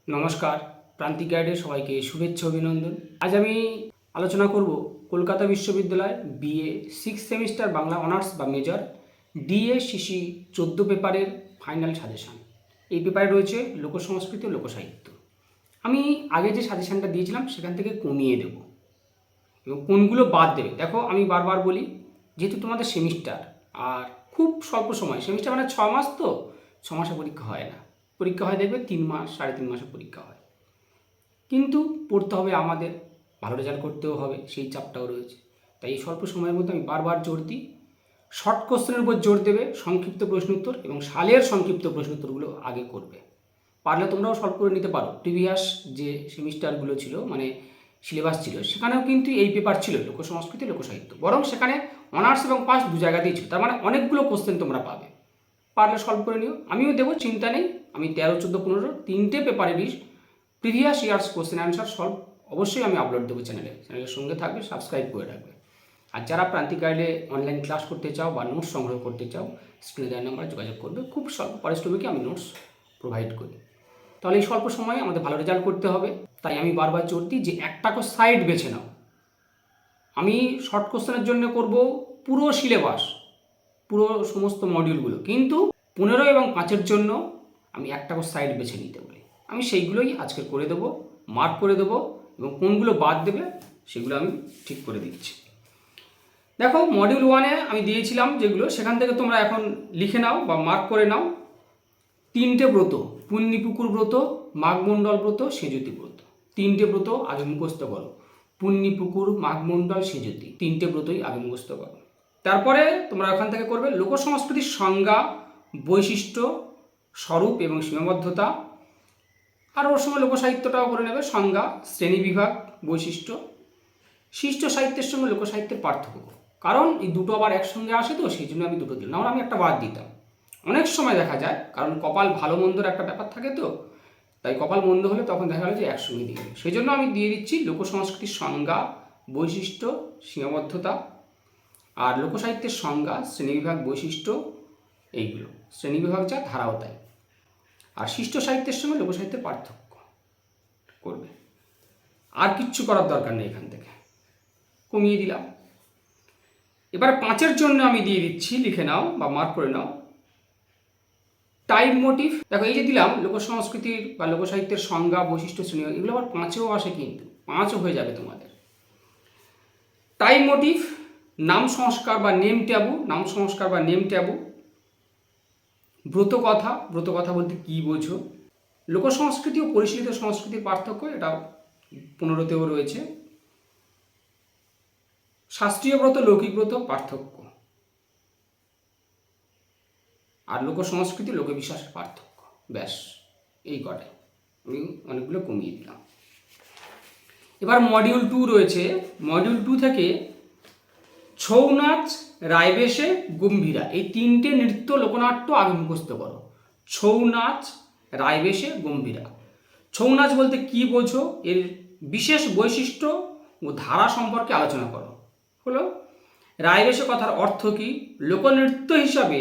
নমস্কার, প্রান্তিক গাইডে সবাইকে শুভেচ্ছা অভিনন্দন। আজ আমি আলোচনা করব কলকাতা বিশ্ববিদ্যালয় BA six semester Bangla honours বা মেজর ডিএসসিসি 14 পেপারের ফাইনাল সাজেশান। এই পেপারে রয়েছে লোকসংস্কৃতি ও লোকসাহিত্য। আমি আগে যে সাজেশানটা দিয়েছিলাম সেখান থেকে কমিয়ে দেব এবং কোনগুলো বাদ দেবে। দেখো, আমি বারবার বলি, যেহেতু তোমাদের সেমিস্টার আর খুব স্বল্প সময়, সেমিস্টার মানে 6 মাস, তো 6 মাসে পরীক্ষা হয় না। পরীক্ষা হয় দেখবে 3 মাস, 3.5 মাসে পরীক্ষা হয়। কিন্তু পড়তে হবে আমাদের, ভালো রেজাল্ট করতেও হবে, সেই চাপটাও রয়েছে। তাই এই স্বল্প সময়ের মধ্যে আমি বারবার জোর দিই, শর্ট কোশ্চেনের উপর জোর দেবে, সংক্ষিপ্ত প্রশ্ন উত্তর এবং সালের সংক্ষিপ্ত প্রশ্ন উত্তরগুলো আগে করবে। পারলে তোমরাও সলভ করে নিতে পারো। প্রিভিয়াস যে সেমিস্টারগুলো ছিল, মানে সিলেবাস ছিল, সেখানেও কিন্তু এই পেপার ছিল, লোকসংস্কৃতি লোকসাহিত্য। বরং সেখানে অনার্স এবং পাস দু জায়গাতেই ছিল, তার মানে অনেকগুলো কোশ্চেন তোমরা পাবে। পারলে সলভ করে নিও, আমিও দেবো, চিন্তা নেই। আমি 13, 14, 15 তিনটে পেপারেরই previous years question answer solve অবশ্যই আমি আপলোড দেবো চ্যানেলের সঙ্গে থাকবে, সাবস্ক্রাইব করে রাখবে। আর যারা প্রান্তিক গাইডে অনলাইন ক্লাস করতে চাও বা নোটস সংগ্রহ করতে চাও, স্ক্রিনে দেওয়ার নাম্বারে যোগাযোগ করবে। খুব স্বল্প পারিশ্রমিকে আমি নোটস প্রোভাইড করি। তাহলে এই স্বল্প সময়ে আমাদের ভালো রেজাল্ট করতে হবে। তাই আমি বারবার জোর দিই যে একটা সাইড বেছে নাও। আমি শর্ট কোশ্চেনের জন্য করব পুরো সিলেবাস, পুরো সমস্ত মডিউলগুলো, কিন্তু 15 এবং 5-এর জন্য আমি একটা সাইড বেছে নিতে বলি। আমি সেইগুলোই আজকে করে দেবো, মার্ক করে দেবো, এবং কোনগুলো বাদ দেবে সেগুলো আমি ঠিক করে দিচ্ছি। দেখো, মডিউল 1-এ আমি দিয়েছিলাম যেগুলো, সেখান থেকে তোমরা এখন লিখে নাও বা মার্ক করে নাও। 3টে ব্রত, পুণ্যিপুকুর ব্রত, মাঘমণ্ডল ব্রত, সেঁজুতি ব্রত। 3টে ব্রত আগে মুখস্থ করো। পুণ্যিপুকুর, মাঘমণ্ডল, সেঁজুতি, 3টে ব্রতই আগে মুখস্থ করো। তারপরে তোমরা ওখান থেকে করবে লোকসংস্কৃতির সংজ্ঞা, বৈশিষ্ট্য, স্বরূপ এবং সীমাবদ্ধতা। আর ওর সঙ্গে লোকসাহিত্যটাও করে নেবে, সংজ্ঞা, শ্রেণীবিভাগ, বৈশিষ্ট্য। শিষ্ট সাহিত্যের সঙ্গে লোকসাহিত্যের পার্থক্য, কারণ এই দুটো আবার একসঙ্গে আসে, তো সেই জন্য আমি দুটো দিলাম, নাহলে আমি একটা বাদ দিতাম। অনেক সময় দেখা যায়, কারণ কপাল ভালো মন্দর একটা ব্যাপার থাকে, তো তাই কপাল মন্দ হলে তখন দেখা গেল যে একসঙ্গে দিয়ে দিল। সেই জন্য আমি দিয়ে দিচ্ছি লোকসংস্কৃতির সংজ্ঞা, বৈশিষ্ট্য, সীমাবদ্ধতা, আর লোকসাহিত্যের সংজ্ঞা, শ্রেণীবিভাগ, বৈশিষ্ট্য, এইগুলো শ্রেণীবিভাগ যা, ধারাও তাই। আর শিষ্ট সাহিত্যের সঙ্গে লোকসাহিত্যের পার্থক্য করবে। আর কিচ্ছু করার দরকার নেই, এখান থেকে কমিয়ে দিলাম। এবার 5-এর জন্য আমি দিয়ে দিচ্ছি, লিখে নাও বা মার্ক করে নাও, টাইপ মোটিভ। দেখো, এই যে দিলাম লোকসংস্কৃতির বা লোকসাহিত্যের সংজ্ঞা, বৈশিষ্ট্য, শ্রেণী, এগুলো আবার 5-এও আসে, কিন্তু 5ও হয়ে যাবে তোমাদের। টাইপ মোটিভ, নাম সংস্কার বা নেম ট্যাবু, নাম সংস্কার বা নেম ট্যাবু। ব্রতকথা, ব্রতকথা বলতে কী বোঝো। লোকসংস্কৃতি ও পরিশীলিত সংস্কৃতির পার্থক্য, এটা 15তেও রয়েছে। শাস্ত্রীয় ব্রত, লৌকিক ব্রত, পার্থক্য। আর লোকসংস্কৃতি, লোকবিশ্বাসের পার্থক্য। ব্যাস, এই কটাই। আমি অনেকগুলো কমিয়ে দিলাম। এবার মডিউল 2 রয়েছে। মডিউল 2 থেকে ছৌ নাচ, রায়বেশে, গম্ভীরা, এই 3টে নৃত্য লোকনাট্য আগে মুখস্থ করো। ছৌ নাচ, রায়বেশে, গম্ভীরা। ছৌ নাচ বলতে কী বোঝো, এর বিশেষ বৈশিষ্ট্য ও ধারা সম্পর্কে আলোচনা করো। হলো রায়বেশে কথার অর্থ কী, লোকনৃত্য হিসাবে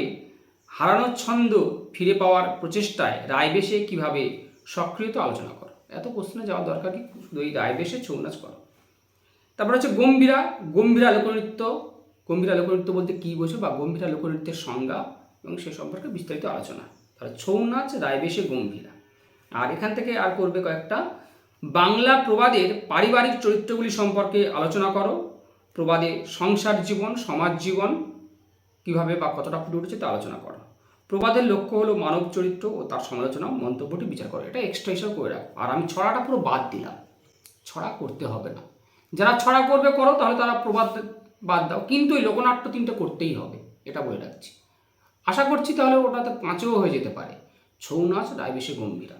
হারানো ছন্দ ফিরে পাওয়ার প্রচেষ্টায় রায়বেশে কীভাবে সক্রিয়তা আলোচনা করো। এত প্রশ্নে যাওয়ার দরকার কি, শুধু এই রায়বেশে ছৌ নাচ করো। তারপর হচ্ছে গম্ভীরা, গম্ভীরা লোকনৃত্য। গম্ভীরা লোকনৃত্য বলতে কী বোঝো বা গম্ভীরা লোকনৃত্যের সংজ্ঞা এবং সে সম্পর্কে বিস্তারিত আলোচনা। তাহলে ছৌ নাচ, রায়বেশে, গম্ভীরা। আর এখান থেকে আর করবে কয়েকটা, বাংলা প্রবাদের পারিবারিক চরিত্রগুলি সম্পর্কে আলোচনা করো। প্রবাদে সংসার জীবন, সমাজ জীবন কীভাবে বা কতটা ফুটে উঠেছে তা আলোচনা করো। প্রবাদের লক্ষ্য হলো মানব চরিত্র ও তার সমালোচনা, মন্তব্যটি বিচার করো। এটা এক্সট্রা হিসাবে করে রাখো। আর আমি ছড়াটা পুরো বাদ দিলাম, ছড়া করতে হবে না। যারা ছড়া করবে করো, তাহলে তারা প্রবাদ বাদ দাও, কিন্তু এই লোকনাট্য 3টে করতেই হবে, এটা বলে রাখছি। আশা করছি তাহলে ওটাতে 5-ও হয়ে যেতে পারে। ছৌ নাচ, রায়বেশে, গম্ভীরা।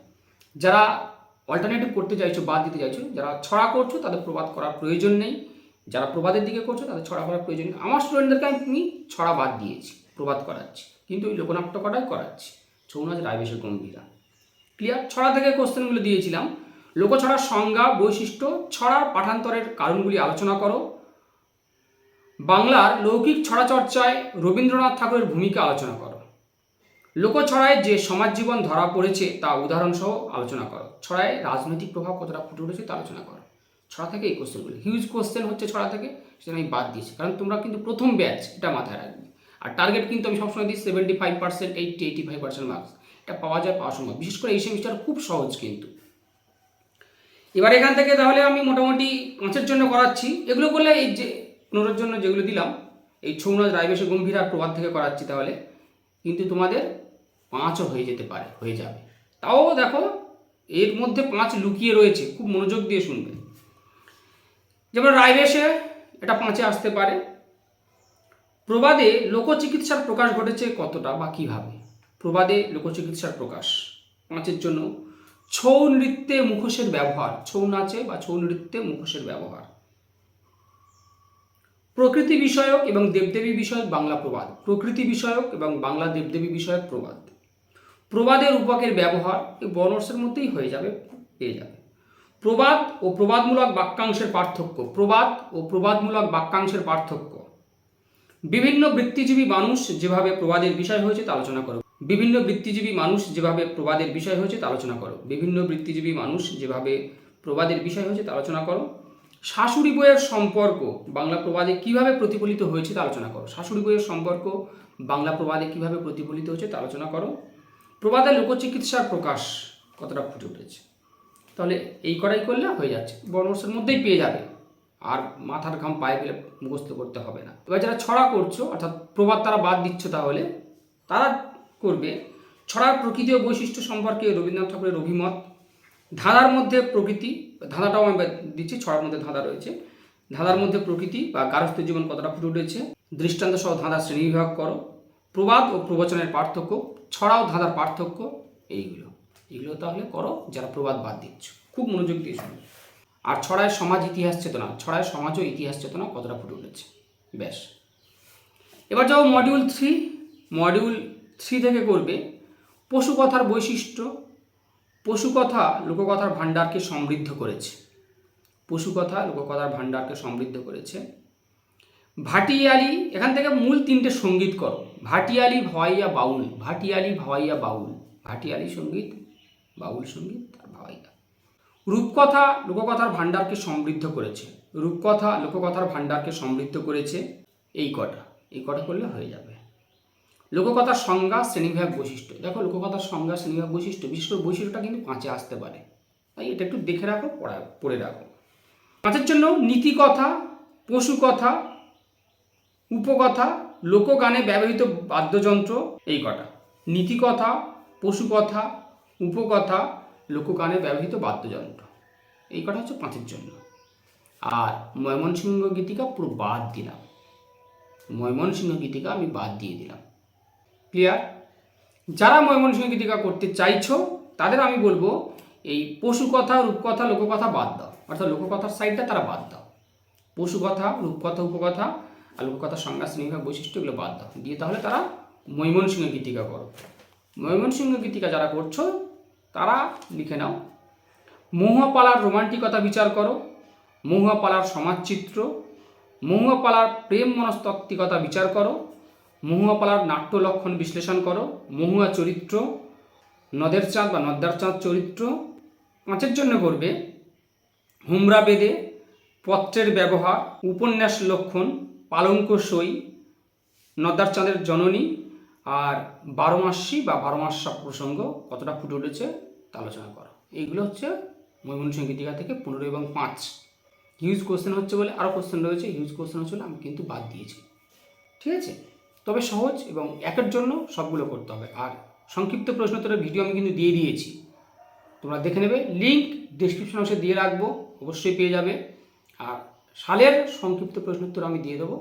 যারা অল্টারনেটিভ করতে চাইছো, বাদ দিতে চাইছো, যারা ছড়া করছো তাদের প্রবাদ করার প্রয়োজন নেই। যারা প্রবাদের দিকে করছো তাদের ছড়া করার প্রয়োজন নেই। আমার স্টুডেন্টদেরকে আমি ছড়া বাদ দিয়েছি, প্রবাদ করাচ্ছি, কিন্তু ওই লোকনাট্য কটাই করাচ্ছি। ছৌ নাচ, রায়বেশে, গম্ভীরা। ক্লিয়ার? ছড়া থেকে কোশ্চেনগুলো দিয়েছিলাম। লোকছড়ার সংজ্ঞা, বৈশিষ্ট্য, ছড়ার পাঠান্তরের কারণগুলি আলোচনা করো। বাংলার লৌকিক ছড়া চর্চায় রবীন্দ্রনাথ ঠাকুরের ভূমিকা আলোচনা করো। লোকছড়ায় যে সমাজ জীবন ধরা পড়েছে তা উদাহরণসহ আলোচনা করো। ছড়ায় রাজনৈতিক প্রভাব কতটা ফুটে উঠেছে তা আলোচনা করো। ছড়া থেকে এই কোশ্চেনগুলো হিউজ কোশ্চেন হচ্ছে ছড়া থেকে, সেটা আমি বাদ দিয়েছি, কারণ তোমরা কিন্তু প্রথম ব্যাচ, এটা মাথায় রাখবে। আর টার্গেট কিন্তু আমি সবসময় দিই 75%, 85% মার্কস, এটা পাওয়া সম্ভব। বিশেষ করে এই সেমিস্টার খুব সহজ কিন্তু। এবার এখান থেকে তাহলে আমি মোটামুটি 5-এর জন্য করাচ্ছি। এগুলো করলে এই যে 15-এর জন্য যেগুলো দিলাম, এই ছৌনাচ, রায়বেশে গম্ভীর আর প্রবাদ থেকে করাচ্ছি, তাহলে কিন্তু তোমাদের 5ও হয়ে যেতে পারে, হয়ে যাবে। তাও দেখো এর মধ্যে 5 লুকিয়ে রয়েছে, খুব মনোযোগ দিয়ে শুনবে। যেমন রায়বেশে এটা 5-এ আসতে পারে। প্রবাদে লোকচিকিৎসার প্রকাশ ঘটেছে কতটা বা কীভাবে? প্রবাদে লোকচিকিৎসার প্রকাশ 5-এর জন্য ছৌ নৃত্যে মুখোশের ব্যবহার, ছৌ নাচে বা ছৌ নৃত্যে মুখোশের ব্যবহার। প্রকৃতি বিষয়ক এবং দেবদেবী বিষয়ক বাংলা প্রবাদ, প্রকৃতি বিষয়ক এবং বাংলা দেবদেবী বিষয়ক প্রবাদ। প্রবাদের রূপকের ব্যবহার, এই বর্ণর্সের মধ্যেই হয়ে যাবে, পেয়ে যাবে। প্রবাদ ও প্রবাদমূলক বাক্যাংশের পার্থক্য, প্রবাদ ও প্রবাদমূলক বাক্যাংশের পার্থক্য। বিভিন্ন বৃত্তিজীবী মানুষ যেভাবে প্রবাদের বিষয় হয়েছে তা আলোচনা করো। বিভিন্ন বৃত্তিজীবী মানুষ যেভাবে প্রবাদের বিষয় হয়েছে তা আলোচনা করো। বিভিন্ন বৃত্তিজীবী মানুষ যেভাবে প্রবাদের বিষয় হয়েছে তা আলোচনা করো। শাশুড়ি বইয়ের সম্পর্ক বাংলা প্রবাদে কিভাবে প্রতিফলিত হয়েছে তা আলোচনা করো। শাশুড়ি বইয়ের সম্পর্ক বাংলা প্রবাদে কিভাবে প্রতিফলিত হয়েছে তা আলোচনা করো। প্রবাদে লোকচিকিৎসার প্রকাশ কতটা ফুটে উঠেছে। তাহলে এই করাই করলে হয়ে যাচ্ছে, বর্ণর্সের মধ্যেই পেয়ে যাবে, আর মাথার ঘাম পায়ে ফেলে মুখস্থ করতে হবে না। এবার যারা ছড়া করছো, অর্থাৎ প্রবাদ তারা বাদ দিচ্ছ, তাহলে তারা করবে ছড়ার প্রকৃতি ও বৈশিষ্ট্য সম্পর্কে রবীন্দ্রনাথ ঠাকুরের অভিমত। ধাঁধার মধ্যে প্রকৃতি, ধাঁধাটাও আমি দিচ্ছি, ছড়ার মধ্যে ধাঁধা রয়েছে। ধাঁধার মধ্যে প্রকৃতি বা গার্হস্থ্য জীবন কতটা ফুটে উঠেছে। দৃষ্টান্ত সহ ধাঁধার শ্রেণীবিভাগ করো। প্রবাদ ও প্রবচনের পার্থক্য, ছড়া ও ধাঁধার পার্থক্য, এইগুলো তাহলে করো যারা প্রবাদ বাদ দিচ্ছ। খুব মনোযোগ দিয়ে শুনো। আর ছড়ায় সমাজ ইতিহাস চেতনা, ছড়ায় সমাজ ও ইতিহাস চেতনা কতটা ফুটে উঠেছে। ব্যাস, এবার যাও মডিউল 3। মডিউল 3 থেকে করবে পশুকথার বৈশিষ্ট্য। পশুকথা লোককথার ভাণ্ডারকে সমৃদ্ধ করেছে। পশুকথা লোককথার ভাণ্ডারকে সমৃদ্ধ করেছে। ভাটিয়ালি, এখান থেকে মূল 3টে সঙ্গীত করো। ভাটিয়ালি, ভাওয়াইয়া, বাউল। ভাটিয়ালি, ভাওয়াইয়া, বাউল। ভাটিয়ালি সঙ্গীত, বাউল সঙ্গীত আর ভাওয়াইয়া। রূপকথা লোককথার ভাণ্ডারকে সমৃদ্ধ করেছে। রূপকথা লোককথার ভাণ্ডারকে সমৃদ্ধ করেছে। এই কটা করলে হয়ে যাবে। লোককথার সংজ্ঞা, শ্রেণীবিভাগ, বৈশিষ্ট্য। দেখো লোককথার সংজ্ঞা, শ্রেণীবিভাগ, বৈশিষ্ট্য, বিশেষ করে বৈশিষ্ট্যটা কিন্তু 5-এ আসতে পারে, তাই এটা একটু দেখে রাখো, পড়ে রাখো। 5-এর জন্য নীতিকথা, পশুকথা, উপকথা, লোকগানে ব্যবহৃত বাদ্যযন্ত্র, এই কটা। নীতিকথা, পশুকথা, উপকথা, লোকগানে ব্যবহৃত বাদ্যযন্ত্র, এই কটা হচ্ছে 5-এর জন্য। আর ময়মনসিংহ গীতিকা পুরো বাদ দিলাম, ময়মনসিংহ গীতিকা আমি বাদ দিয়ে দিলাম। ক্লিয়ার? যারা ময়মনসিংহ গীতিকা করতে চাইছো তাদের আমি বলবো এই পশুকথা, রূপকথা, লোককথা বাদ দাও, অর্থাৎ লোককথার সাইডটা তারা বাদ দাও। পশুকথা, রূপকথা, উপকথা আর লোককথার সংজ্ঞা, শ্রেণীবিভাগ, বৈশিষ্ট্য এগুলো বাদ দাও, দিয়ে তাহলে তারা ময়মনসিংহ গীতিকা করো। ময়মনসিংহ গীতিকা যারা করছো তারা লিখে নাও মহুয়াপালার রোমান্টিকতা বিচার করো। মহুয়াপালার সমাজচিত্র। মহুয়াপালার প্রেম মনস্তাত্ত্বিকতা বিচার করো। মহুয়াপালার নাট্য লক্ষণ বিশ্লেষণ করো। মহুয়া চরিত্র, নদের চাঁদ বা নদ্দার চাঁদ চরিত্র। 5-এর জন্য করবে হুমরা বেদে, পত্রের ব্যবহার, উপন্যাস লক্ষণ, পালঙ্ক সই, নদ্দার চাঁদের জননী আর 12 মাসি বা 12 মাসা প্রসঙ্গ কতটা ফুটে উঠেছে তা আলোচনা করো। এইগুলো হচ্ছে ময়মনসিংহ গীতিকা থেকে 15 এবং 5। হিউজ কোশ্চেন হচ্ছে বলে, আরও কোশ্চেন রয়েছে, হিউজ কোশ্চেন হচ্ছে বলে আমি কিন্তু বাদ দিয়েছি, ঠিক আছে? তবে সহজ এবং 1-এর জন্য সবগুলো করতে হবে। আর সংক্ষিপ্ত প্রশ্নোত্তরের ভিডিও আমি কিন্তু দিয়ে দিয়েছি, তোমরা দেখে নেবে, লিঙ্ক ডেসক্রিপশন বক্সে দিয়ে রাখবো, অবশ্যই পেয়ে যাবে। আর সালের সংক্ষিপ্ত প্রশ্নোত্তর আমি দিয়ে দেবো,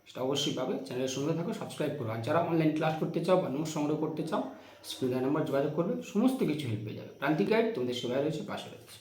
সেটা অবশ্যই পাবে। চ্যানেলের সঙ্গে থাকো, সাবস্ক্রাইব করো। আর যারা অনলাইন ক্লাস করতে চাও বা নোট সংগ্রহ করতে চাও, স্ক্রিনে নাম্বার যোগাযোগ করবে, সমস্ত কিছু হেল্প পেয়ে যাবে। প্রান্তিক গাইড তোমাদের সেবায় রয়েছে, পাশে রয়েছে।